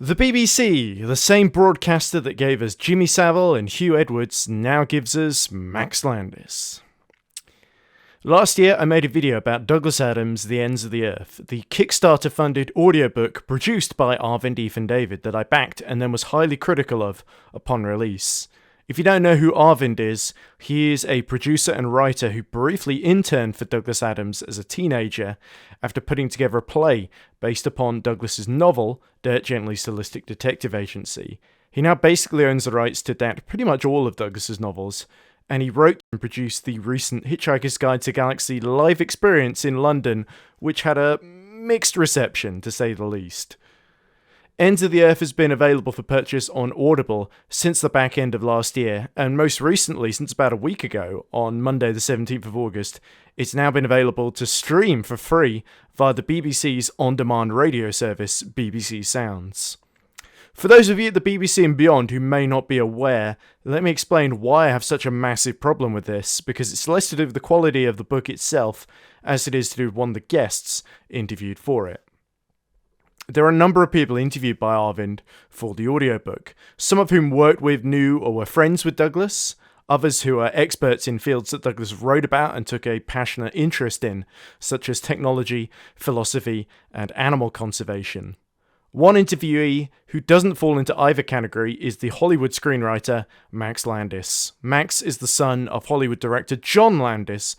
The BBC, the same broadcaster that gave us Jimmy Savile and Hugh Edwards, now gives us Max Landis. Last year, I made a video about Douglas Adams' The Ends of the Earth, the Kickstarter-funded audiobook produced by Arvind and David that I backed and then was highly critical of upon release. If you don't know who Arvind is, he is a producer and writer who briefly interned for Douglas Adams as a teenager after putting together a play based upon Douglas's novel, Dirt Gently Stylistic Detective Agency. He now basically owns the rights to adapt pretty much all of Douglas's novels, and he wrote and produced the recent Hitchhiker's Guide to Galaxy live experience in London, which had a mixed reception, to say the least. Ends of the Earth has been available for purchase on Audible since the back end of last year, and most recently, since about a week ago, on Monday the 17th of August, it's now been available to stream for free via the BBC's on-demand radio service, BBC Sounds. For those of you at the BBC and beyond who may not be aware, let me explain why I have such a massive problem with this, because it's less to do with the quality of the book itself as it is to do with one of the guests interviewed for it. There are a number of people interviewed by Arvind for the audiobook, some of whom worked with, knew, or were friends with Douglas, others who are experts in fields that Douglas wrote about and took a passionate interest in, such as technology, philosophy, and animal conservation. One interviewee who doesn't fall into either category is the Hollywood screenwriter Max Landis. Max is the son of Hollywood director John Landis,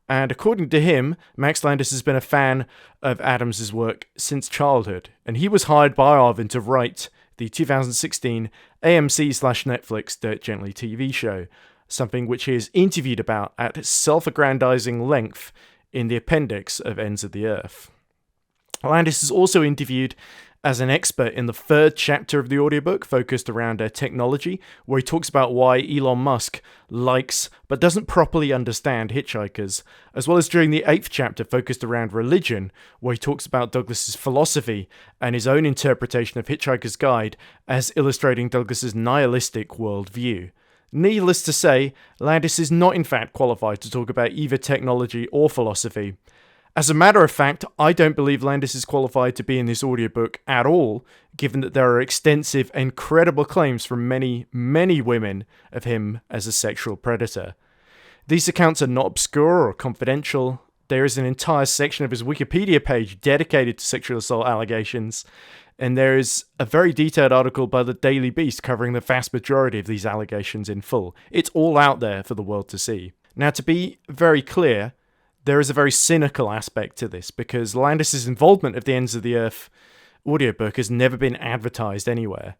and according to him, Max Landis has been a fan of Adams' work since childhood, and he was hired by Arvind to write the 2016 AMC/Netflix Dirt Gently TV show, something which he is interviewed about at self-aggrandizing length in the appendix of Ends of the Earth. Landis is also interviewed as an expert in the third chapter of the audiobook, focused around technology, where he talks about why Elon Musk likes but doesn't properly understand hitchhikers, as well as during the 8th chapter focused around religion, where he talks about Douglas's philosophy and his own interpretation of Hitchhiker's Guide as illustrating Douglas's nihilistic worldview. Needless to say, Landis is not in fact qualified to talk about either technology or philosophy. As a matter of fact, I don't believe Landis is qualified to be in this audiobook at all, given that there are extensive and credible claims from many, many women of him as a sexual predator. These accounts are not obscure or confidential. There is an entire section of his Wikipedia page dedicated to sexual assault allegations, and there is a very detailed article by the Daily Beast covering the vast majority of these allegations in full. It's all out there for the world to see. Now, to be very clear, there is a very cynical aspect to this, because Landis' involvement of the Ends of the Earth audiobook has never been advertised anywhere.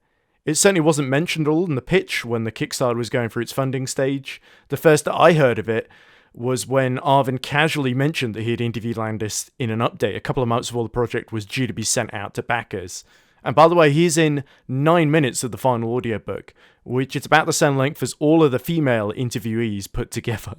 It certainly wasn't mentioned at all in the pitch when the Kickstarter was going through its funding stage. The first that I heard of it was when Arvind casually mentioned that he had interviewed Landis in an update a couple of months before the project was due to be sent out to backers. And by the way, he's in 9 minutes of the final audiobook, which is about the same length as all of the female interviewees put together.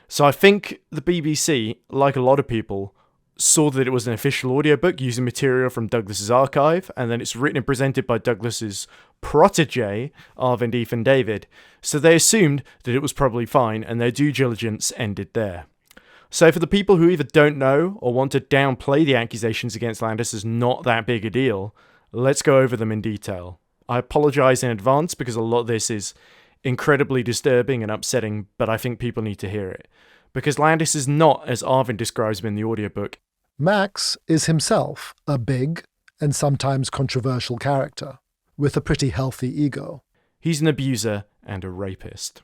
So I think the BBC, like a lot of people, saw that it was an official audiobook using material from Douglas's archive, and then it's written and presented by Douglas's protege, Arvind and David, so they assumed that it was probably fine, and their due diligence ended there. So for the people who either don't know or want to downplay the accusations against Landis as not that big a deal, let's go over them in detail. I apologise in advance because a lot of this is incredibly disturbing and upsetting, but I think people need to hear it. Because Landis is not, as Arvind describes him in the audiobook. Max is himself a big and sometimes controversial character, with a pretty healthy ego. He's an abuser and a rapist.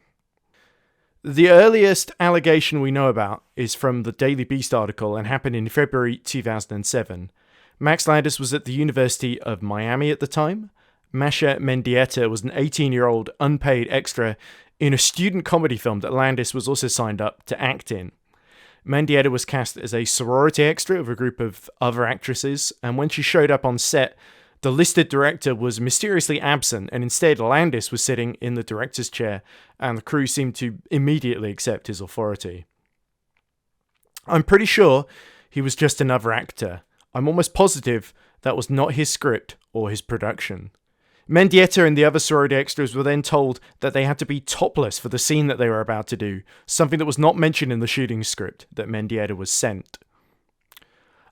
The earliest allegation we know about is from the Daily Beast article and happened in February 2007. Max Landis was at the University of Miami at the time. Masha Mendieta was an 18-year-old unpaid extra in a student comedy film that Landis was also signed up to act in. Mendieta was cast as a sorority extra of a group of other actresses, and when she showed up on set, the listed director was mysteriously absent, and instead Landis was sitting in the director's chair, and the crew seemed to immediately accept his authority. I'm pretty sure he was just another actor. I'm almost positive that was not his script or his production. Mendieta and the other sorority extras were then told that they had to be topless for the scene that they were about to do, something that was not mentioned in the shooting script that Mendieta was sent.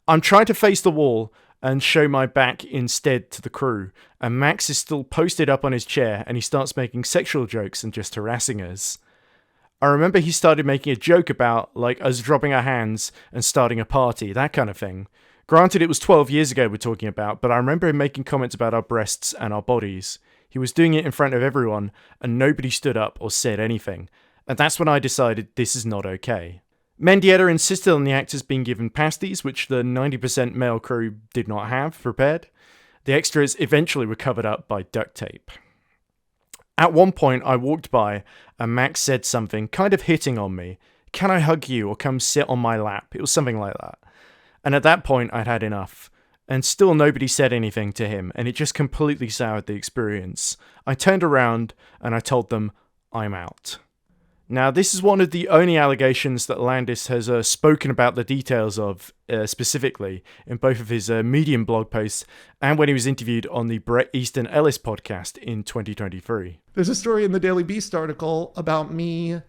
I'm trying to face the wall and show my back instead to the crew. And Max is still posted up on his chair and he starts making sexual jokes and just harassing us. I remember he started making a joke about, like, us dropping our hands and starting a party, that kind of thing. Granted, it was 12 years ago we're talking about, but I remember him making comments about our breasts and our bodies. He was doing it in front of everyone, and nobody stood up or said anything. And that's when I decided this is not okay. Mendieta insisted on the actors being given pasties, which the 90% male crew did not have prepared. The extras eventually were covered up by duct tape. At one point, I walked by and Max said something, kind of hitting on me. Can I hug you or come sit on my lap? It was something like that. And at that point, I'd had enough. And still nobody said anything to him, and it just completely soured the experience. I turned around and I told them, I'm out. Now, this is one of the only allegations that Landis has spoken about the details of specifically in both of his Medium blog posts and when he was interviewed on the Bret Easton Ellis podcast in 2023. There's a story in the Daily Beast article about me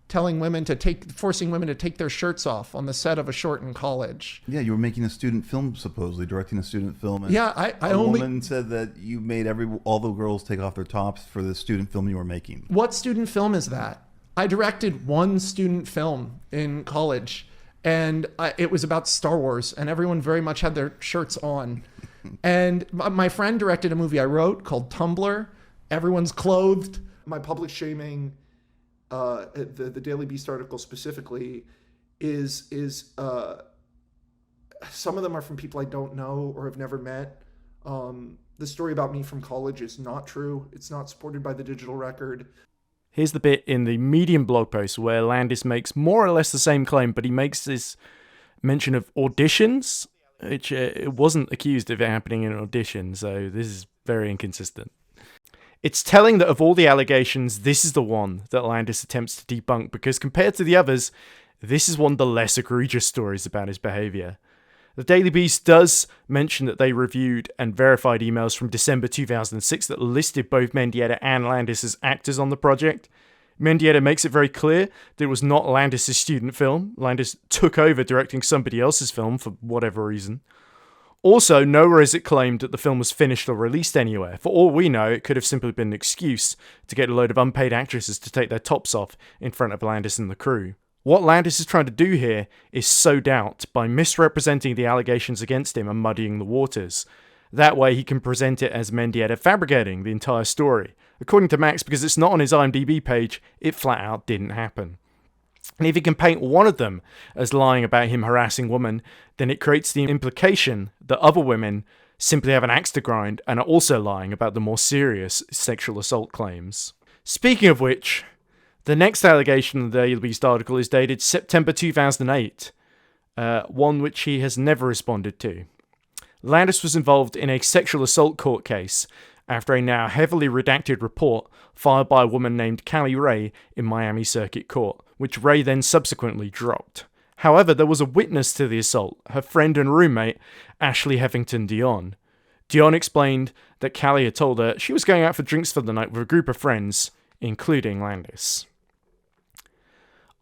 forcing women to take their shirts off on the set of a short in college. Yeah, you were making a student film, supposedly directing a student film. And yeah, a woman said that you made all the girls take off their tops for the student film you were making. What student film is that? I directed one student film in college, and it was about Star Wars, and everyone very much had their shirts on. And my friend directed a movie I wrote called Tumblr. Everyone's clothed. My public shaming, the Daily Beast article specifically, is some of them are from people I don't know or have never met. The story about me from college is not true. It's not supported by the digital record. Here's the bit in the Medium blog post where Landis makes more or less the same claim, but he makes this mention of auditions, which it wasn't accused of it happening in an audition, so this is very inconsistent. It's telling that of all the allegations, this is the one that Landis attempts to debunk, because compared to the others, this is one of the less egregious stories about his behaviour. The Daily Beast does mention that they reviewed and verified emails from December 2006 that listed both Mendieta and Landis as actors on the project. Mendieta makes it very clear that it was not Landis' student film. Landis took over directing somebody else's film for whatever reason. Also, nowhere is it claimed that the film was finished or released anywhere. For all we know, it could have simply been an excuse to get a load of unpaid actresses to take their tops off in front of Landis and the crew. What Landis is trying to do here is sow doubt by misrepresenting the allegations against him and muddying the waters. That way he can present it as Mendieta fabricating the entire story. According to Max, because it's not on his IMDb page, it flat out didn't happen. And if he can paint one of them as lying about him harassing women, then it creates the implication that other women simply have an axe to grind and are also lying about the more serious sexual assault claims. Speaking of which, the next allegation in the Daily Beast article is dated September 2008, one which he has never responded to. Landis was involved in a sexual assault court case after a now heavily redacted report filed by a woman named Callie Ray in Miami Circuit Court, which Ray then subsequently dropped. However, there was a witness to the assault, her friend and roommate, Ashley Heffington Dion. Dion explained that Callie had told her she was going out for drinks for the night with a group of friends, including Landis.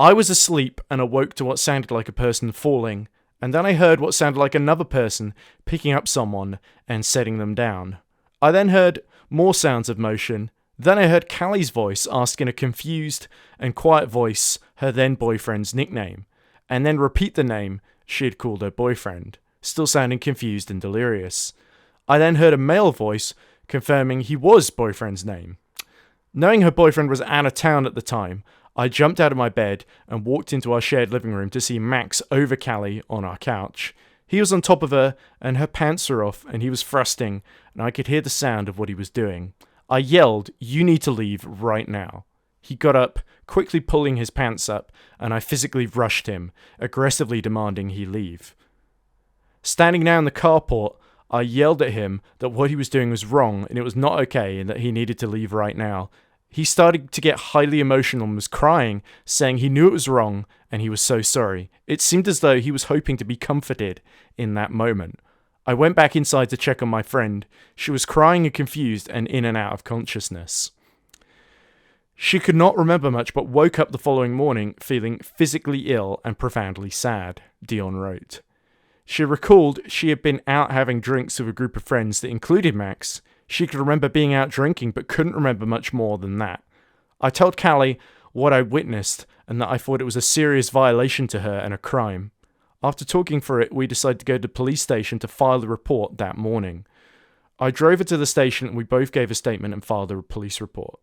I was asleep and awoke to what sounded like a person falling, and then I heard what sounded like another person picking up someone and setting them down. I then heard more sounds of motion. Then I heard Callie's voice ask in a confused and quiet voice her then boyfriend's nickname, and then repeat the name she had called her boyfriend, still sounding confused and delirious. I then heard a male voice confirming he was boyfriend's name. Knowing her boyfriend was out of town at the time, I jumped out of my bed and walked into our shared living room to see Max over Callie on our couch. He was on top of her, and her pants were off, and he was thrusting, and I could hear the sound of what he was doing. I yelled, "You need to leave right now." He got up, quickly pulling his pants up, and I physically rushed him, aggressively demanding he leave. Standing now in the carport, I yelled at him that what he was doing was wrong, and it was not okay, and that he needed to leave right now. He started to get highly emotional and was crying, saying he knew it was wrong and he was so sorry. It seemed as though he was hoping to be comforted in that moment. I went back inside to check on my friend. She was crying and confused and in and out of consciousness. She could not remember much but woke up the following morning feeling physically ill and profoundly sad, Dion wrote. She recalled she had been out having drinks with a group of friends that included Max. She could remember being out drinking, but couldn't remember much more than that. I told Callie what I witnessed and that I thought it was a serious violation to her and a crime. After talking for it, we decided to go to the police station to file the report that morning. I drove her to the station and we both gave a statement and filed a police report.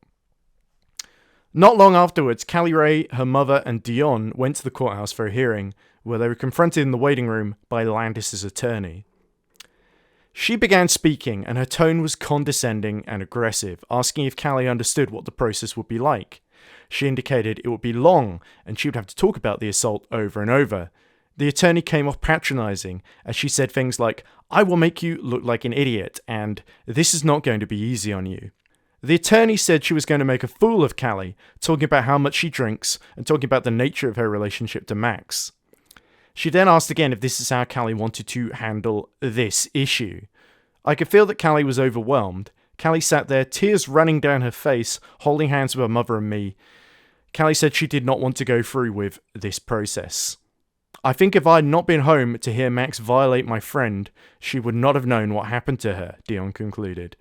Not long afterwards, Callie Ray, her mother, and Dion went to the courthouse for a hearing, where they were confronted in the waiting room by Landis's attorney. She began speaking, and her tone was condescending and aggressive, asking if Callie understood what the process would be like. She indicated it would be long, and she would have to talk about the assault over and over. The attorney came off patronizing, as she said things like, "I will make you look like an idiot," and "This is not going to be easy on you." The attorney said she was going to make a fool of Callie, talking about how much she drinks and talking about the nature of her relationship to Max. She then asked again if this is how Callie wanted to handle this issue. I could feel that Callie was overwhelmed. Callie sat there, tears running down her face, holding hands with her mother and me. Callie said she did not want to go through with this process. "I think if I had not been home to hear Max violate my friend, she would not have known what happened to her," Dion concluded.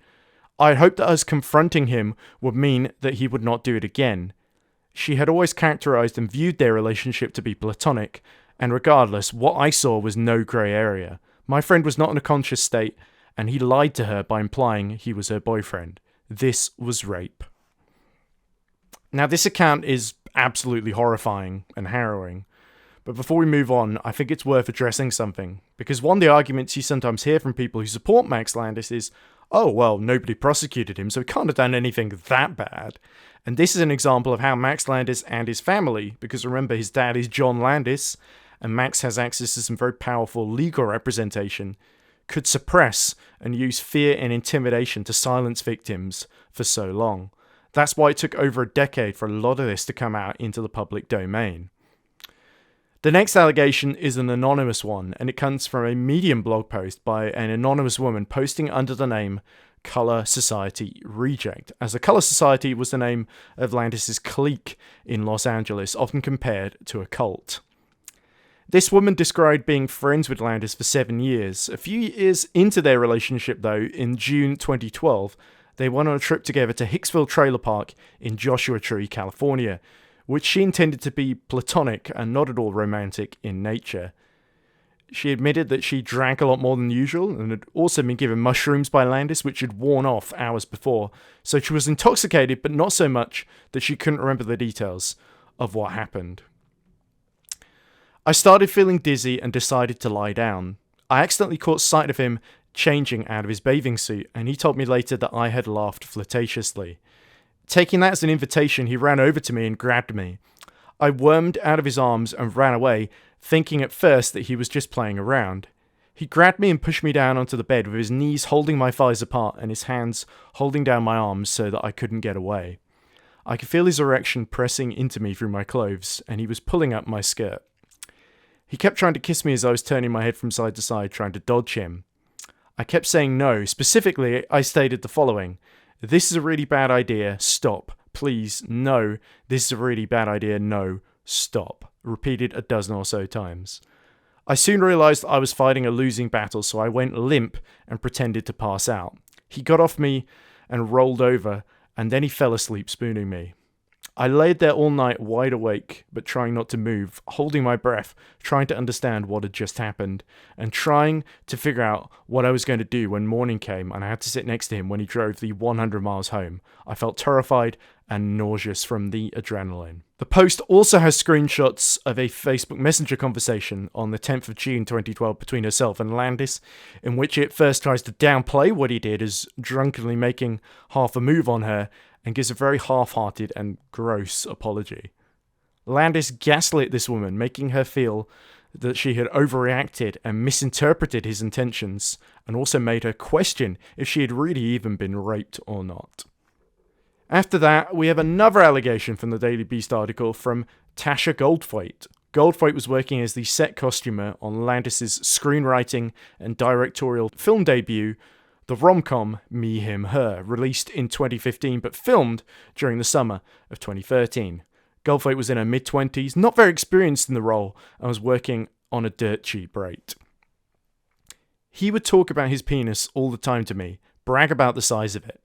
"I had hoped that us confronting him would mean that he would not do it again." She had always characterized and viewed their relationship to be platonic, and regardless, what I saw was no grey area. My friend was not in a conscious state, and he lied to her by implying he was her boyfriend. This was rape. Now, this account is absolutely horrifying and harrowing. But before we move on, I think it's worth addressing something. Because one of the arguments you sometimes hear from people who support Max Landis is, "Oh, well, nobody prosecuted him, so he can't have done anything that bad." And this is an example of how Max Landis and his family, because remember, his dad is John Landis, and Max has access to some very powerful legal representation, could suppress and use fear and intimidation to silence victims for so long. That's why it took over a decade for a lot of this to come out into the public domain. The next allegation is an anonymous one, and it comes from a Medium blog post by an anonymous woman posting under the name Color Society Reject, as the Color Society was the name of Landis's clique in Los Angeles, often compared to a cult. This woman described being friends with Landis for 7 years. A few years into their relationship, though, in June 2012, they went on a trip together to Hicksville Trailer Park in Joshua Tree, California, which she intended to be platonic and not at all romantic in nature. She admitted that she drank a lot more than usual and had also been given mushrooms by Landis, which had worn off hours before, so she was intoxicated, but not so much that she couldn't remember the details of what happened. "I started feeling dizzy and decided to lie down. I accidentally caught sight of him changing out of his bathing suit, and he told me later that I had laughed flirtatiously. Taking that as an invitation, he ran over to me and grabbed me. I wormed out of his arms and ran away, thinking at first that he was just playing around. He grabbed me and pushed me down onto the bed with his knees holding my thighs apart and his hands holding down my arms so that I couldn't get away. I could feel his erection pressing into me through my clothes, and he was pulling up my skirt. He kept trying to kiss me as I was turning my head from side to side, trying to dodge him. I kept saying no. Specifically, I stated the following: 'This is a really bad idea. Stop. Please, no. This is a really bad idea. No. Stop.' Repeated a dozen or so times. I soon realized I was fighting a losing battle, so I went limp and pretended to pass out. He got off me and rolled over, and then he fell asleep spooning me. I laid there all night wide awake, but trying not to move, holding my breath, trying to understand what had just happened, and trying to figure out what I was going to do when morning came and I had to sit next to him when he drove the 100 miles home. I felt terrified and nauseous from the adrenaline." The post also has screenshots of a Facebook Messenger conversation on the 10th of June 2012 between herself and Landis, in which it first tries to downplay what he did as drunkenly making half a move on her, and gives a very half-hearted and gross apology. Landis gaslit this woman, making her feel that she had overreacted and misinterpreted his intentions, and also made her question if she had really even been raped or not. After that, we have another allegation from the Daily Beast article from Tasha Goldthwait. Goldthwait was working as the set costumer on Landis's screenwriting and directorial film debut, the rom-com Me, Him, Her, released in 2015 but filmed during the summer of 2013. Goldthwait was in her mid-20s, not very experienced in the role, and was working on a dirt cheap rate. He would talk about his penis all the time to me, brag about the size of it.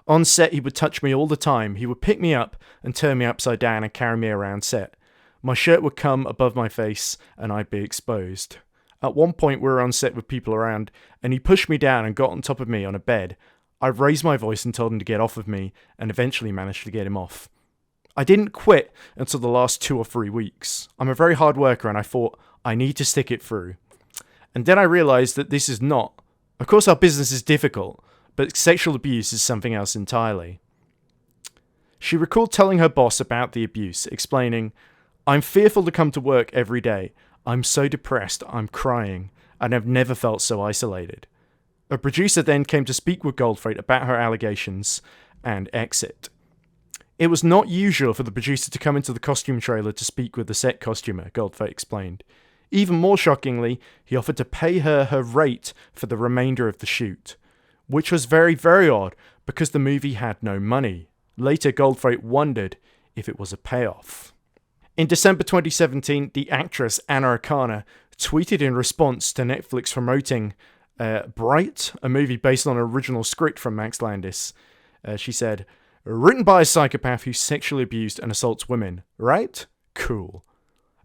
On set, he would touch me all the time. He would pick me up and turn me upside down and carry me around set. My shirt would come above my face and I'd be exposed. At one point, we were on set with people around, and he pushed me down and got on top of me on a bed. I raised my voice and told him to get off of me, and eventually managed to get him off. I didn't quit until the last 2 or 3 weeks. I'm a very hard worker, and I thought, I need to stick it through. And then I realized that this is not. Of course, our business is difficult, but sexual abuse is something else entirely. She recalled telling her boss about the abuse, explaining, I'm fearful to come to work every day. I'm so depressed, I'm crying, and I've never felt so isolated. A producer then came to speak with Goldthwait about her allegations and exit. It was not usual for the producer to come into the costume trailer to speak with the set costumer, Goldthwait explained. Even more shockingly, he offered to pay her her rate for the remainder of the shoot, which was very, very odd because the movie had no money. Later, Goldthwait wondered if it was a payoff. In December 2017, the actress Anna Akana tweeted in response to Netflix promoting Bright, a movie based on an original script from Max Landis. She said, written by a psychopath who sexually abused and assaults women, right? Cool.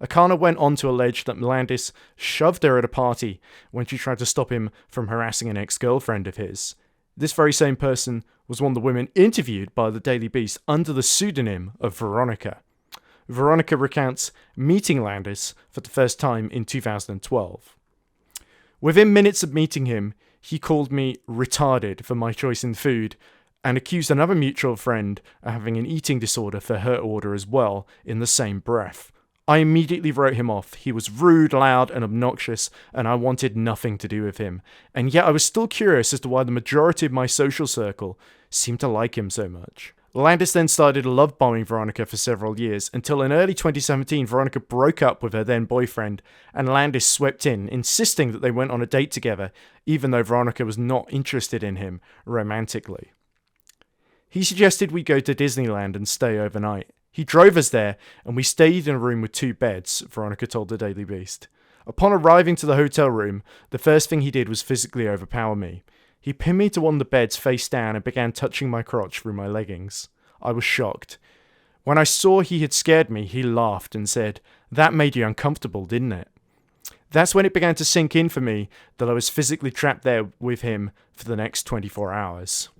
Akana went on to allege that Landis shoved her at a party when she tried to stop him from harassing an ex-girlfriend of his. This very same person was one of the women interviewed by the Daily Beast under the pseudonym of Veronica. Veronica recounts meeting Landis for the first time in 2012. Within minutes of meeting him, he called me retarded for my choice in food and accused another mutual friend of having an eating disorder for her order as well in the same breath. I immediately wrote him off. He was rude, loud, and obnoxious, and I wanted nothing to do with him. And yet I was still curious as to why the majority of my social circle seemed to like him so much. Landis then started love-bombing Veronica for several years, until in early 2017 Veronica broke up with her then-boyfriend, and Landis swept in, insisting that they went on a date together, even though Veronica was not interested in him romantically. He suggested we go to Disneyland and stay overnight. He drove us there, and we stayed in a room with 2 beds, Veronica told the Daily Beast. Upon arriving to the hotel room, the first thing he did was physically overpower me. He pinned me to one of the beds face down and began touching my crotch through my leggings. I was shocked. When I saw he had scared me, he laughed and said, "That made you uncomfortable, didn't it?" That's when it began to sink in for me that I was physically trapped there with him for the next 24 hours.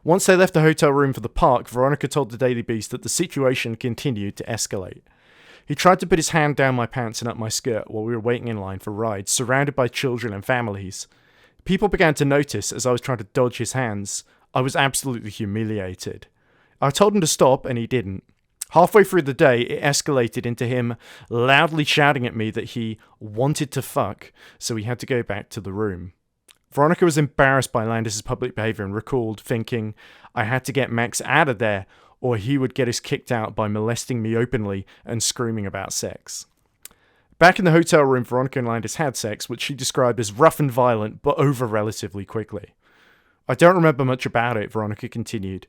Once they left the hotel room for the park, Veronica told the Daily Beast that the situation continued to escalate. He tried to put his hand down my pants and up my skirt while we were waiting in line for rides, surrounded by children and families. People began to notice as I was trying to dodge his hands. I was absolutely humiliated. I told him to stop, and he didn't. Halfway through the day, it escalated into him loudly shouting at me that he wanted to fuck, so he had to go back to the room. Veronica was embarrassed by Landis' public behavior and recalled thinking, I had to get Max out of there, or he would get us kicked out by molesting me openly and screaming about sex. Back in the hotel room, Veronica and Landis had sex, which she described as rough and violent, but over relatively quickly. I don't remember much about it, Veronica continued.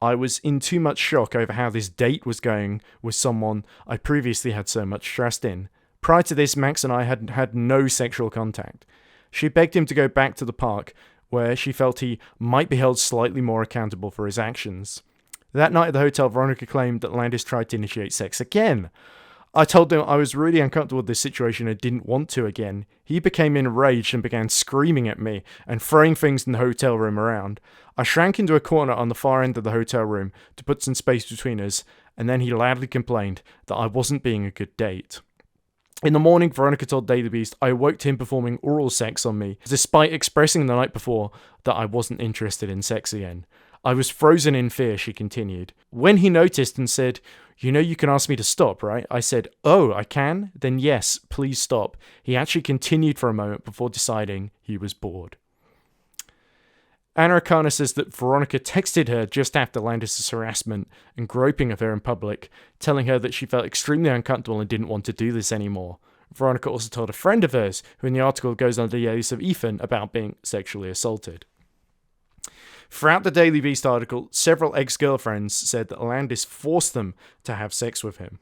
I was in too much shock over how this date was going with someone I previously had so much trust in. Prior to this, Max and I had had no sexual contact. She begged him to go back to the park, where she felt he might be held slightly more accountable for his actions. That night at the hotel, Veronica claimed that Landis tried to initiate sex again. I told him I was really uncomfortable with this situation and didn't want to again. He became enraged and began screaming at me and throwing things in the hotel room around. I shrank into a corner on the far end of the hotel room to put some space between us, and then he loudly complained that I wasn't being a good date. In the morning, Veronica told Daily Beast I awoke to him performing oral sex on me, despite expressing the night before that I wasn't interested in sex again. I was frozen in fear, she continued. When he noticed and said, "You know you can ask me to stop, right?" I said, "Oh, I can? Then yes, please stop." He actually continued for a moment before deciding he was bored. Anna Akana says that Veronica texted her just after Landis' harassment and groping of her in public, telling her that she felt extremely uncomfortable and didn't want to do this anymore. Veronica also told a friend of hers, who in the article goes under the alias of Ethan, about being sexually assaulted. Throughout the Daily Beast article, several ex-girlfriends said that Landis forced them to have sex with him.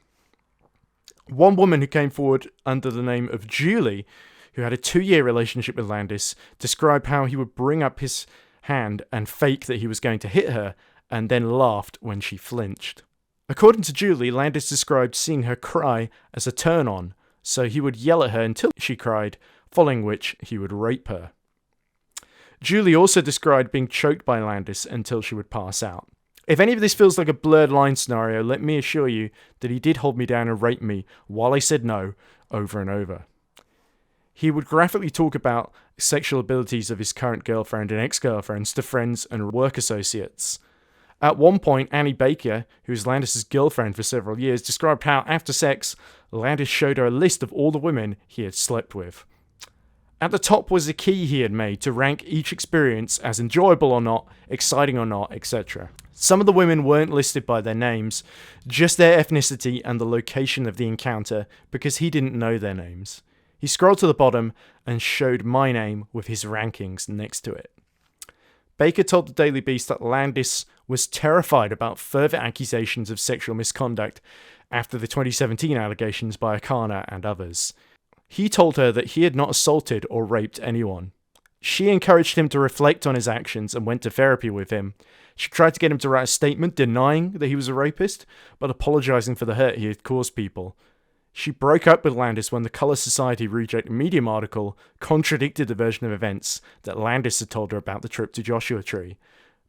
One woman who came forward under the name of Julie who had a 2-year relationship with Landis, described how he would bring up his hand and fake that he was going to hit her, and then laughed when she flinched. According to Julie, Landis described seeing her cry as a turn-on, so he would yell at her until she cried, following which he would rape her. Julie also described being choked by Landis until she would pass out. If any of this feels like a blurred line scenario, let me assure you that he did hold me down and rape me while I said no over and over. He would graphically talk about sexual abilities of his current girlfriend and ex-girlfriends to friends and work associates. At one point, Annie Baker, who was Landis' girlfriend for several years, described how, after sex, Landis showed her a list of all the women he had slept with. At the top was a key he had made to rank each experience as enjoyable or not, exciting or not, etc. Some of the women weren't listed by their names, just their ethnicity and the location of the encounter, because he didn't know their names. He scrolled to the bottom and showed my name with his rankings next to it. Baker told the Daily Beast that Landis was terrified about further accusations of sexual misconduct after the 2017 allegations by Akana and others. He told her that he had not assaulted or raped anyone. She encouraged him to reflect on his actions and went to therapy with him. She tried to get him to write a statement denying that he was a rapist, but apologizing for the hurt he had caused people. She broke up with Landis when the Color Society rejected Medium article contradicted the version of events that Landis had told her about the trip to Joshua Tree.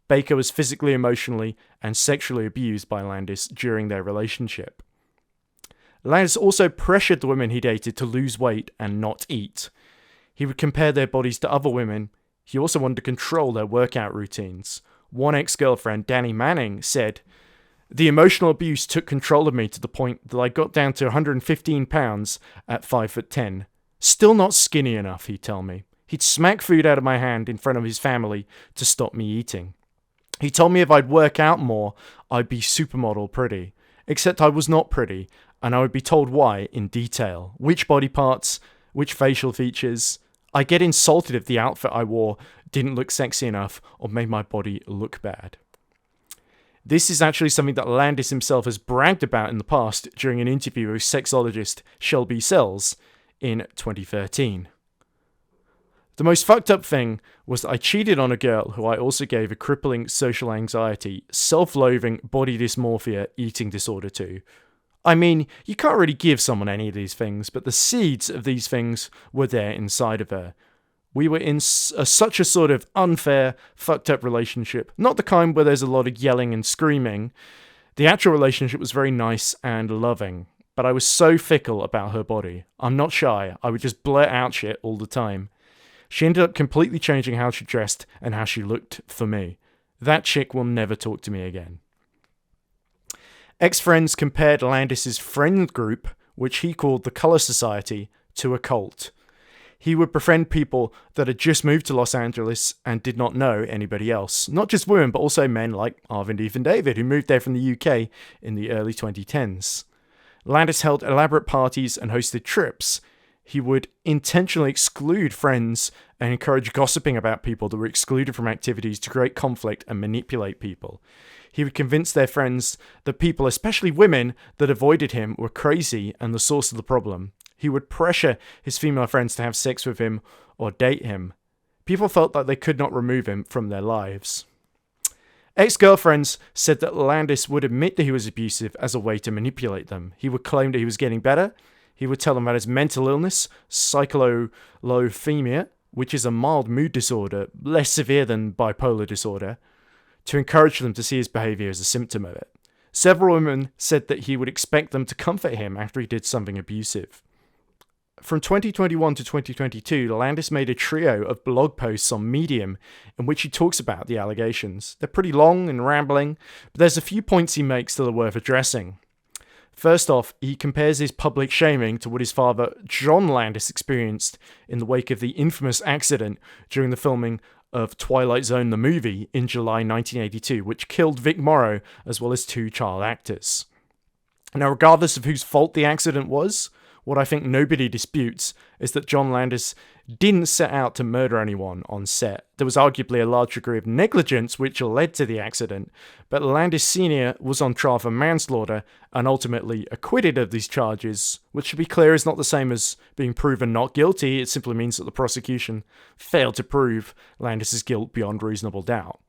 Baker was physically, emotionally, and sexually abused by Landis during their relationship. Landis also pressured the women he dated to lose weight and not eat. He would compare their bodies to other women. He also wanted to control their workout routines. One ex-girlfriend, Danny Manning, said, "The emotional abuse took control of me to the point that I got down to 115 pounds at 5'10". Still not skinny enough, he'd tell me. He'd smack food out of my hand in front of his family to stop me eating. He told me if I'd work out more, I'd be supermodel pretty. Except I was not pretty, and I would be told why in detail. Which body parts, which facial features. I get insulted if the outfit I wore didn't look sexy enough or made my body look bad." This is actually something that Landis himself has bragged about in the past during an interview with sexologist Shelby Sells in 2013. The most fucked up thing was that I cheated on a girl who I also gave a crippling social anxiety, self-loathing, body dysmorphia, eating disorder to. I mean, you can't really give someone any of these things, but the seeds of these things were there inside of her. We were in such a sort of unfair, fucked up relationship. Not the kind where there's a lot of yelling and screaming. The actual relationship was very nice and loving, but I was so fickle about her body. I'm not shy. I would just blurt out shit all the time. She ended up completely changing how she dressed and how she looked for me. That chick will never talk to me again. Ex-friends compared Landis' friend group, which he called the Color Society, to a cult. He would befriend people that had just moved to Los Angeles and did not know anybody else. Not just women, but also men like Arvind, Eve and David, who moved there from the UK in the early 2010s. Landis held elaborate parties and hosted trips. He would intentionally exclude friends and encourage gossiping about people that were excluded from activities to create conflict and manipulate people. He would convince their friends that people, especially women, that avoided him were crazy and the source of the problem. He would pressure his female friends to have sex with him or date him. People felt that they could not remove him from their lives. Ex-girlfriends said that Landis would admit that he was abusive as a way to manipulate them. He would claim that he was getting better. He would tell them about his mental illness, cyclothymia, which is a mild mood disorder, less severe than bipolar disorder, to encourage them to see his behavior as a symptom of it. Several women said that he would expect them to comfort him after he did something abusive. From 2021 to 2022, Landis made a trio of blog posts on Medium in which he talks about the allegations. They're pretty long and rambling, but there's a few points he makes that are worth addressing. First off, he compares his public shaming to what his father, John Landis, experienced in the wake of the infamous accident during the filming of Twilight Zone the movie in July 1982, which killed Vic Morrow as well as 2 child actors. Now, regardless of whose fault the accident was, what I think nobody disputes is that John Landis didn't set out to murder anyone on set. There was arguably a large degree of negligence which led to the accident, but Landis Sr. was on trial for manslaughter and ultimately acquitted of these charges, which, to be clear, is not the same as being proven not guilty. It simply means that the prosecution failed to prove Landis' guilt beyond reasonable doubt.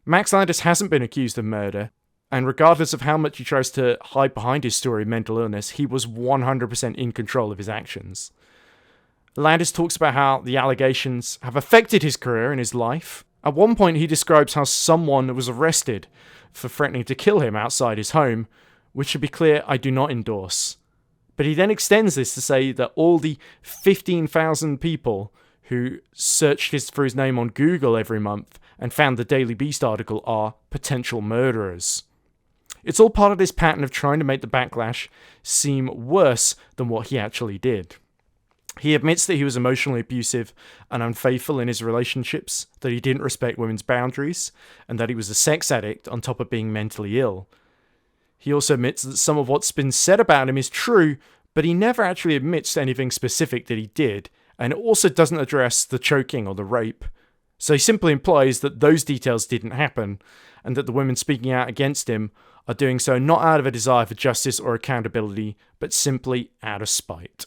Max Landis hasn't been accused of murder, and regardless of how much he tries to hide behind his story of mental illness, he was 100% in control of his actions. Landis talks about how the allegations have affected his career and his life. At one point, he describes how someone was arrested for threatening to kill him outside his home, which, to be clear, I do not endorse. But he then extends this to say that all the 15,000 people who searched for his name on Google every month and found the Daily Beast article are potential murderers. It's all part of this pattern of trying to make the backlash seem worse than what he actually did. He admits that he was emotionally abusive and unfaithful in his relationships, that he didn't respect women's boundaries, and that he was a sex addict on top of being mentally ill. He also admits that some of what's been said about him is true, but he never actually admits to anything specific that he did, and it also doesn't address the choking or the rape. So he simply implies that those details didn't happen, and that the women speaking out against him are doing so not out of a desire for justice or accountability, but simply out of spite.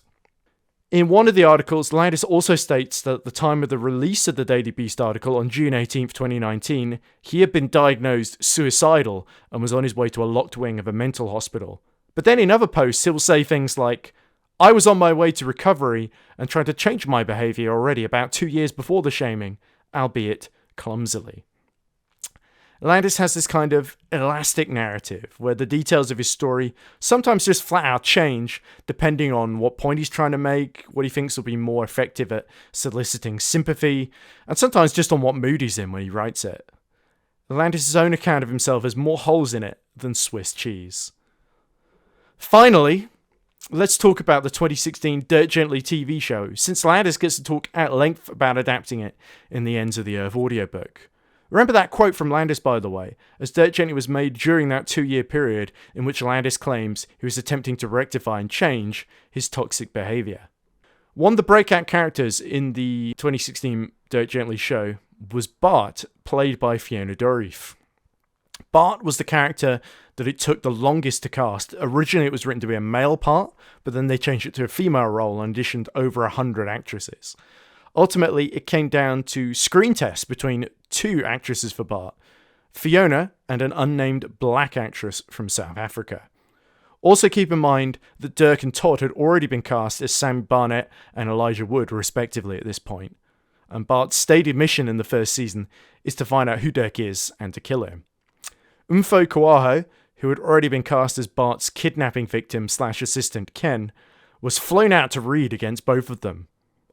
In one of the articles, Landis also states that at the time of the release of the Daily Beast article on June 18th, 2019, he had been diagnosed suicidal and was on his way to a locked wing of a mental hospital. But then in other posts, he'll say things like, "I was on my way to recovery and trying to change my behaviour already about 2 years before the shaming, albeit clumsily." Landis has this kind of elastic narrative where the details of his story sometimes just flat out change depending on what point he's trying to make, what he thinks will be more effective at soliciting sympathy, and sometimes just on what mood he's in when he writes it. Landis' own account of himself has more holes in it than Swiss cheese. Finally, let's talk about the 2016 Dirt Gently TV show, since Landis gets to talk at length about adapting it in the Ends of the Earth audiobook. Remember that quote from Landis, by the way, as Dirt Gently was made during that 2-year period in which Landis claims he was attempting to rectify and change his toxic behaviour. One of the breakout characters in the 2016 Dirt Gently show was Bart, played by Fiona Dourif. Bart was the character that it took the longest to cast. Originally it was written to be a male part, but then they changed it to a female role and auditioned over 100 actresses. Ultimately, it came down to screen tests between 2 actresses for Bart, Fiona and an unnamed black actress from South Africa. Also keep in mind that Dirk and Todd had already been cast as Sam Barnett and Elijah Wood, respectively, at this point. And Bart's stated mission in the first season is to find out who Dirk is and to kill him. Umfo Kawaho, who had already been cast as Bart's kidnapping victim / assistant Ken, was flown out to Reed against both of them.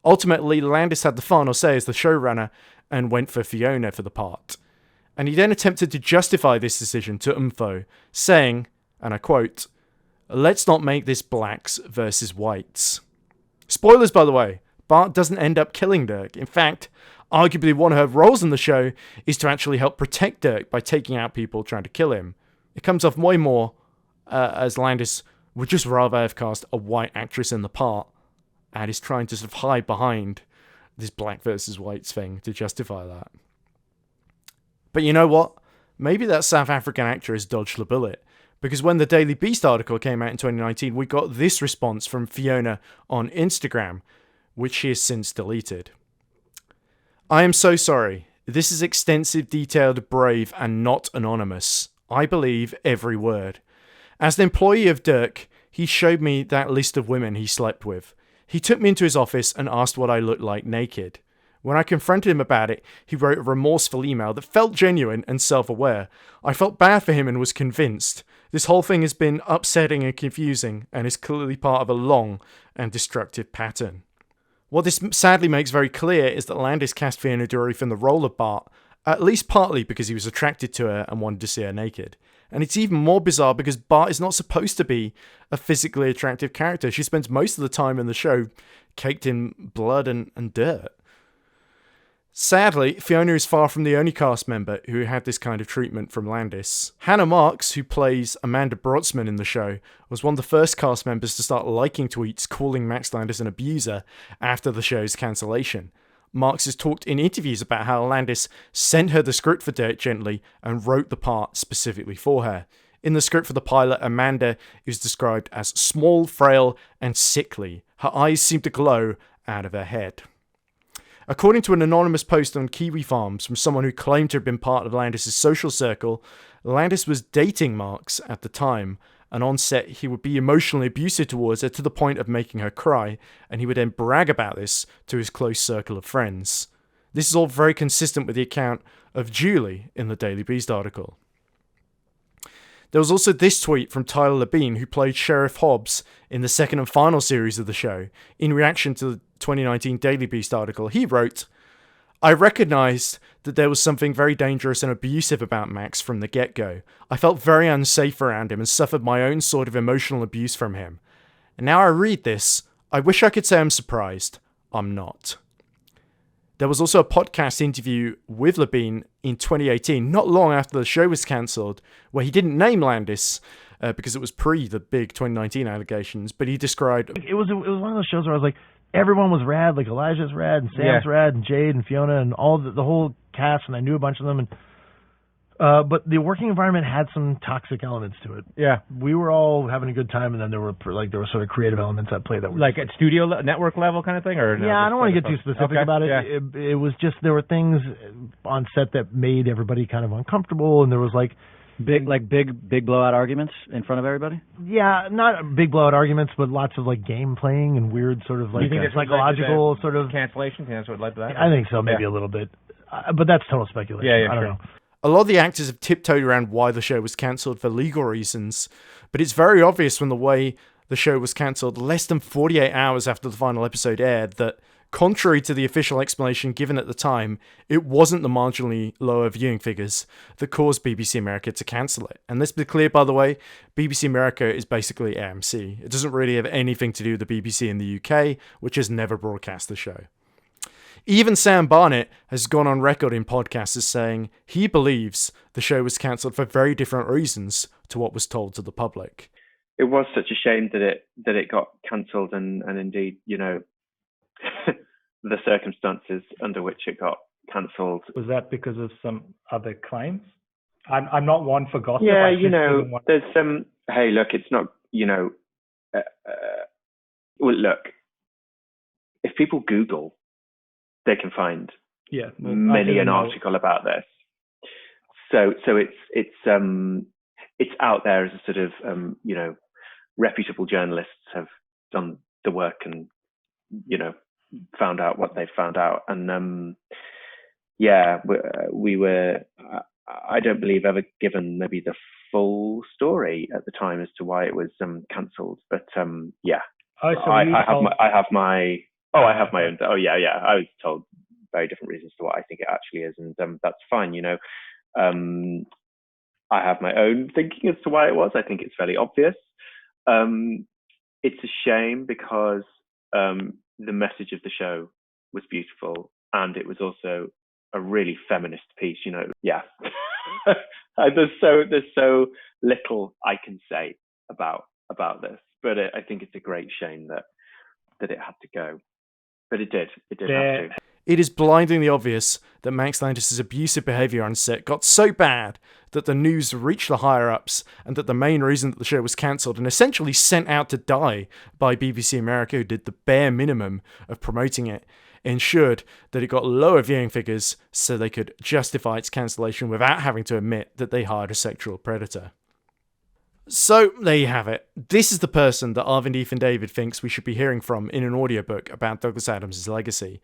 Ultimately, Landis had the final say as the showrunner and went for Fiona for the part. And he then attempted to justify this decision to Umfo, saying, and I quote, "Let's not make this blacks versus whites." Spoilers, by the way, Bart doesn't end up killing Dirk. In fact, arguably one of her roles in the show is to actually help protect Dirk by taking out people trying to kill him. It comes off way more as Landis would just rather have cast a white actress in the part, and is trying to sort of hide behind this black versus whites thing to justify that. But you know what? Maybe that South African actress dodged the bullet, because when the Daily Beast article came out in 2019, we got this response from Fiona on Instagram, which she has since deleted. "I am so sorry. This is extensive, detailed, brave, and not anonymous. I believe every word. As an employee of Dirk, he showed me that list of women he slept with. He took me into his office and asked what I looked like naked. When I confronted him about it, he wrote a remorseful email that felt genuine and self-aware. I felt bad for him and was convinced. This whole thing has been upsetting and confusing and is clearly part of a long and destructive pattern." What this sadly makes very clear is that Landis cast Fiona Dourif in the role of Bart, at least partly because he was attracted to her and wanted to see her naked. And it's even more bizarre because Bart is not supposed to be a physically attractive character. She spends most of the time in the show caked in blood and dirt. Sadly, Fiona is far from the only cast member who had this kind of treatment from Landis. Hannah Marks, who plays Amanda Brotzman in the show, was one of the first cast members to start liking tweets calling Max Landis an abuser after the show's cancellation. Marks has talked in interviews about how Landis sent her the script for Dirt Gently and wrote the part specifically for her. In the script for the pilot, Amanda is described as small, frail, and sickly. Her eyes seem to glow out of her head. According to an anonymous post on Kiwi Farms from someone who claimed to have been part of Landis' social circle, Landis was dating Marks at the time, and on set he would be emotionally abusive towards her to the point of making her cry, and he would then brag about this to his close circle of friends. This is all very consistent with the account of Julie in the Daily Beast article. There was also this tweet from Tyler Labine, who played Sheriff Hobbs in the second and final series of the show. In reaction to the 2019 Daily Beast article, he wrote, "I recognized that there was something very dangerous and abusive about Max from the get-go. I felt very unsafe around him and suffered my own sort of emotional abuse from him. And now I read this, I wish I could say I'm surprised. I'm not." There was also a podcast interview with Labine in 2018, not long after the show was cancelled, where he didn't name Landis because it was pre the big 2019 allegations, but he described... It was one of those shows where I was like, everyone was rad, like Elijah's rad, and Sam's rad, and Jade, and Fiona, and all the whole cast, and I knew a bunch of them, and but the working environment had some toxic elements to it. Yeah. We were all having a good time, and then there were sort of creative elements at play that were Like at studio network level kind of thing, or no, yeah, I don't want to get too specific about it. Yeah. It was just there were things on set that made everybody kind of uncomfortable, and there was like big blowout arguments in front of everybody. Yeah, not big blowout arguments, but lots of like game playing and weird sort of like you think this psychological led to sort of cancellation. Think that's what led to that? I think so, maybe a little bit, but that's total speculation. Yeah, I don't sure. know. A lot of the actors have tiptoed around why the show was cancelled for legal reasons, but it's very obvious from the way the show was cancelled less than 48 hours after the final episode aired that, contrary to the official explanation given at the time, it wasn't the marginally lower viewing figures that caused BBC America to cancel it. And let's be clear, by the way, BBC America is basically AMC. It doesn't really have anything to do with the BBC in the UK, which has never broadcast the show. Even Sam Barnett has gone on record in podcasts as saying he believes the show was cancelled for very different reasons to what was told to the public. It was such a shame that it got cancelled, and indeed, you know, the circumstances under which it got cancelled. Was that because of some other claims? I'm not one for gossip. Yeah, you know, there's some. Hey, look, it's not. You know, well, look, if people Google, they can find many an article about this. So it's out there as a sort of you know, reputable journalists have done the work and, you know, found out what they found out. And we were I don't believe ever given maybe the full story at the time as to why it was cancelled. But yeah, I have my own. Oh yeah, I was told very different reasons to what I think it actually is, and that's fine. You know, I have my own thinking as to why it was. I think it's fairly obvious. It's a shame because the message of the show was beautiful, and it was also a really feminist piece. You know, yeah. There's so little I can say about this, but I think it's a great shame that it had to go. But it did. It did have to. It is blindingly obvious that Max Landis' abusive behaviour on set got so bad that the news reached the higher-ups, and that the main reason that the show was cancelled and essentially sent out to die by BBC America, who did the bare minimum of promoting it, ensured that it got lower viewing figures so they could justify its cancellation without having to admit that they hired a sexual predator. So, there you have it. This is the person that Arvind Ethan David thinks we should be hearing from in an audiobook about Douglas Adams' legacy.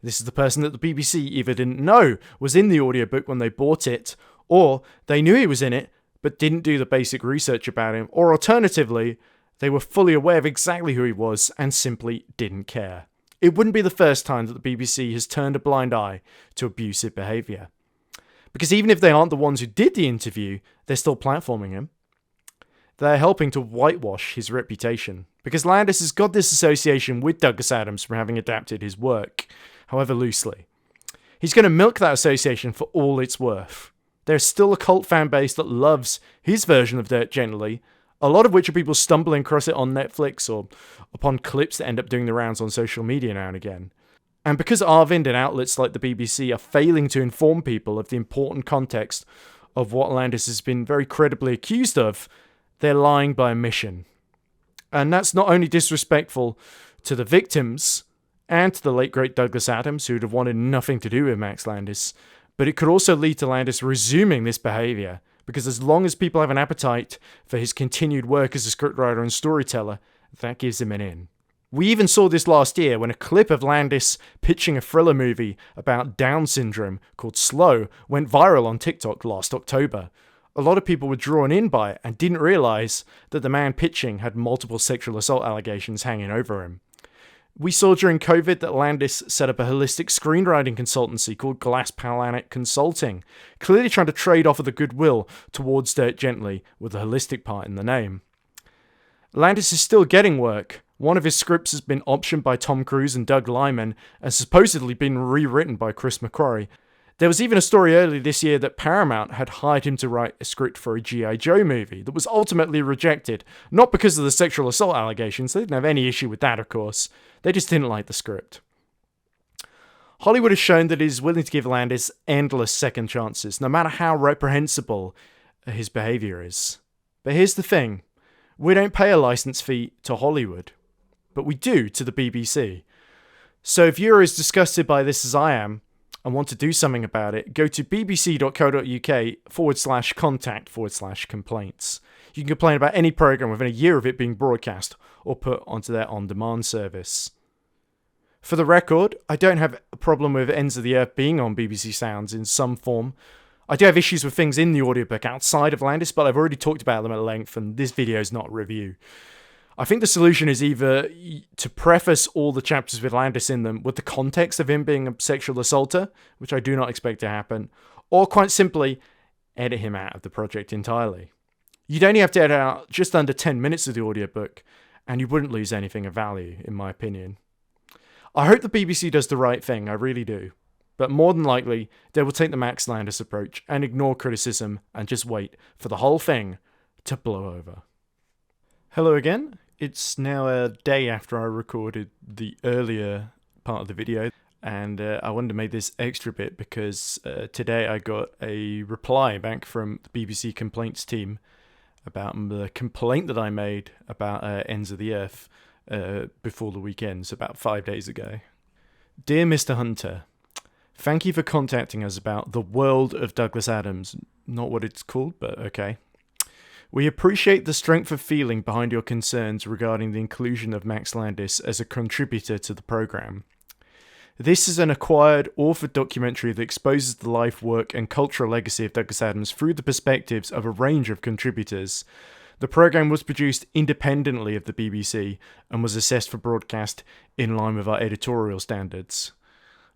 This is the person that the BBC either didn't know was in the audiobook when they bought it, or they knew he was in it, but didn't do the basic research about him, or alternatively, they were fully aware of exactly who he was and simply didn't care. It wouldn't be the first time that the BBC has turned a blind eye to abusive behaviour. Because even if they aren't the ones who did the interview, they're still platforming him. They're helping to whitewash his reputation, because Landis has got this association with Douglas Adams from having adapted his work, however loosely. He's going to milk that association for all it's worth. There's still a cult fan base that loves his version of Dirt Gently, a lot of which are people stumbling across it on Netflix or upon clips that end up doing the rounds on social media now and again. And because Arvind and outlets like the BBC are failing to inform people of the important context of what Landis has been very credibly accused of, they're lying by omission. And that's not only disrespectful to the victims and to the late great Douglas Adams, who would have wanted nothing to do with Max Landis, but it could also lead to Landis resuming this behaviour, because as long as people have an appetite for his continued work as a scriptwriter and storyteller, that gives him an in. We even saw this last year when a clip of Landis pitching a thriller movie about Down syndrome called Slow went viral on TikTok last October. A lot of people were drawn in by it and didn't realise that the man pitching had multiple sexual assault allegations hanging over him. We saw during COVID that Landis set up a holistic screenwriting consultancy called Glass Planet Consulting, clearly trying to trade off of the goodwill towards Dirt Gently with the holistic part in the name. Landis is still getting work. One of his scripts has been optioned by Tom Cruise and Doug Liman and supposedly been rewritten by Chris McQuarrie. There was even a story earlier this year that Paramount had hired him to write a script for a G.I. Joe movie that was ultimately rejected, not because of the sexual assault allegations. They didn't have any issue with that, of course. They just didn't like the script. Hollywood has shown that it is willing to give Landis endless second chances, no matter how reprehensible his behaviour is. But here's the thing. We don't pay a license fee to Hollywood, but we do to the BBC. So if you're as disgusted by this as I am and want to do something about it, go to bbc.co.uk/contact/complaints. You can complain about any programme within a year of it being broadcast or put onto their on-demand service. For the record, I don't have a problem with Ends of the Earth being on BBC Sounds in some form. I do have issues with things in the audiobook outside of Landis, but I've already talked about them at length, and this video is not a review. I think the solution is either to preface all the chapters with Landis in them with the context of him being a sexual assaulter, which I do not expect to happen, or quite simply, edit him out of the project entirely. You'd only have to edit out just under 10 minutes of the audiobook, and you wouldn't lose anything of value, in my opinion. I hope the BBC does the right thing, I really do. But more than likely, they will take the Max Landis approach and ignore criticism and just wait for the whole thing to blow over. Hello again. It's now a day after I recorded the earlier part of the video, and I wanted to make this extra bit because today I got a reply back from the BBC complaints team about the complaint that I made about Ends of the Earth before the weekend, so about 5 days ago. Dear Mr. Hunter, thank you for contacting us about The World of Douglas Adams. Not what it's called, but okay. We appreciate the strength of feeling behind your concerns regarding the inclusion of Max Landis as a contributor to the programme. This is an acquired, authored documentary that exposes the life, work, and cultural legacy of Douglas Adams through the perspectives of a range of contributors. The programme was produced independently of the BBC and was assessed for broadcast in line with our editorial standards.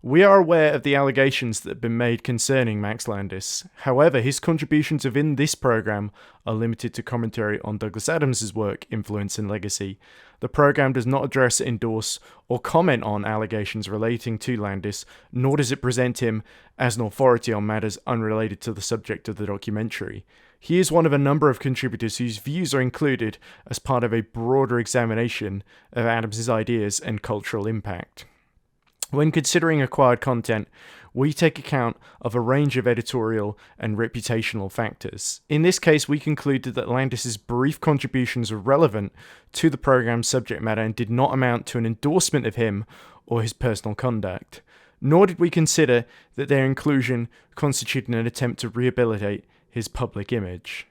We are aware of the allegations that have been made concerning Max Landis. However, his contributions within this programme are limited to commentary on Douglas Adams' work, influence and legacy. The programme does not address, endorse or comment on allegations relating to Landis, nor does it present him as an authority on matters unrelated to the subject of the documentary. He is one of a number of contributors whose views are included as part of a broader examination of Adams' ideas and cultural impact. When considering acquired content, we take account of a range of editorial and reputational factors. In this case, we concluded that Landis' brief contributions were relevant to the programme's subject matter and did not amount to an endorsement of him or his personal conduct. Nor did we consider that their inclusion constituted an attempt to rehabilitate his public image.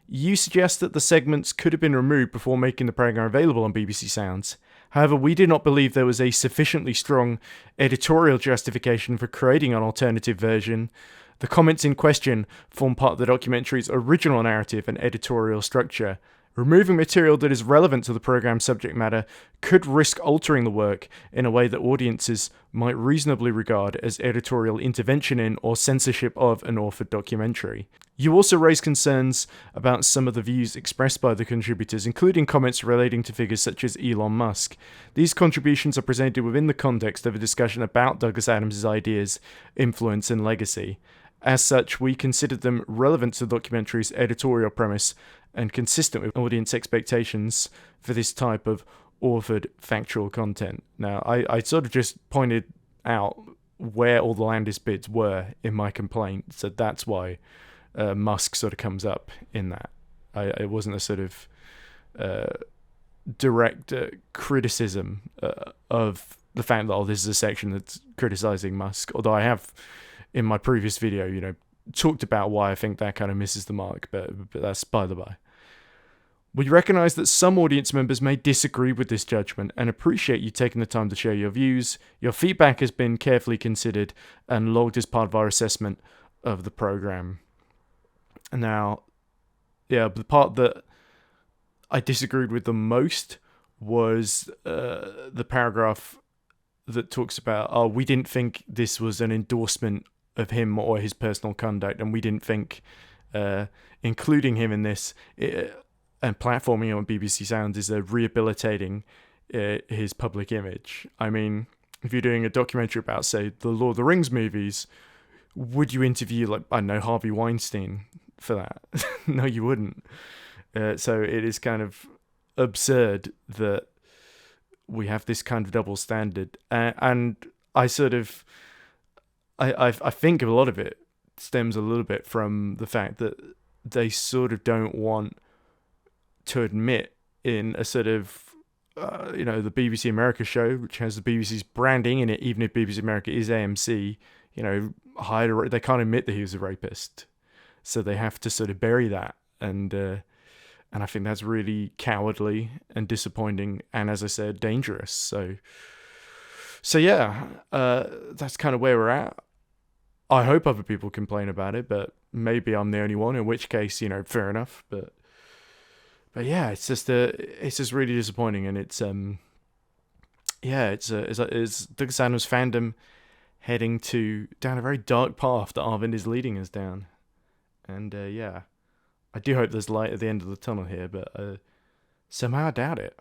You suggest that the segments could have been removed before making the programme available on BBC Sounds. However, we did not believe there was a sufficiently strong editorial justification for creating an alternative version. The comments in question form part of the documentary's original narrative and editorial structure, Removing material that is relevant to the program's subject matter could risk altering the work in a way that audiences might reasonably regard as editorial intervention in or censorship of an authored documentary. You also raise concerns about some of the views expressed by the contributors, including comments relating to figures such as Elon Musk. These contributions are presented within the context of a discussion about Douglas Adams' ideas, influence, and legacy. As such, we considered them relevant to the documentary's editorial premise and consistent with audience expectations for this type of authored factual content. Now, I sort of just pointed out where all the Landis bits were in my complaint, so that's why Musk sort of comes up in that. It wasn't a sort of direct criticism of the fact that, this is a section that's criticizing Musk, although I have, in my previous video, talked about why I think that kind of misses the mark, but that's by the by. We recognise that some audience members may disagree with this judgment and appreciate you taking the time to share your views. Your feedback has been carefully considered and logged as part of our assessment of the programme. Now, the part that I disagreed with the most was the paragraph that talks about, we didn't think this was an endorsement of him or his personal conduct, and we didn't think including him in this and platforming on BBC Sounds is rehabilitating his public image. I mean, if you're doing a documentary about, say, the Lord of the Rings movies, would you interview, Harvey Weinstein for that? No, you wouldn't. So it is kind of absurd that we have this kind of double standard. And I sort of, I think a lot of it stems a little bit from the fact that they sort of don't want to admit in a sort of, the BBC America show, which has the BBC's branding in it, even if BBC America is AMC, they can't admit that he was a rapist. So they have to sort of bury that. And I think that's really cowardly and disappointing. And as I said, dangerous. So yeah, that's kind of where we're at. I hope other people complain about it, but maybe I'm the only one, in which case, fair enough. But yeah, it's just really disappointing, and it's Douglas Adams fandom heading down a very dark path that Arvind is leading us down, and I do hope there's light at the end of the tunnel here, but somehow I doubt it.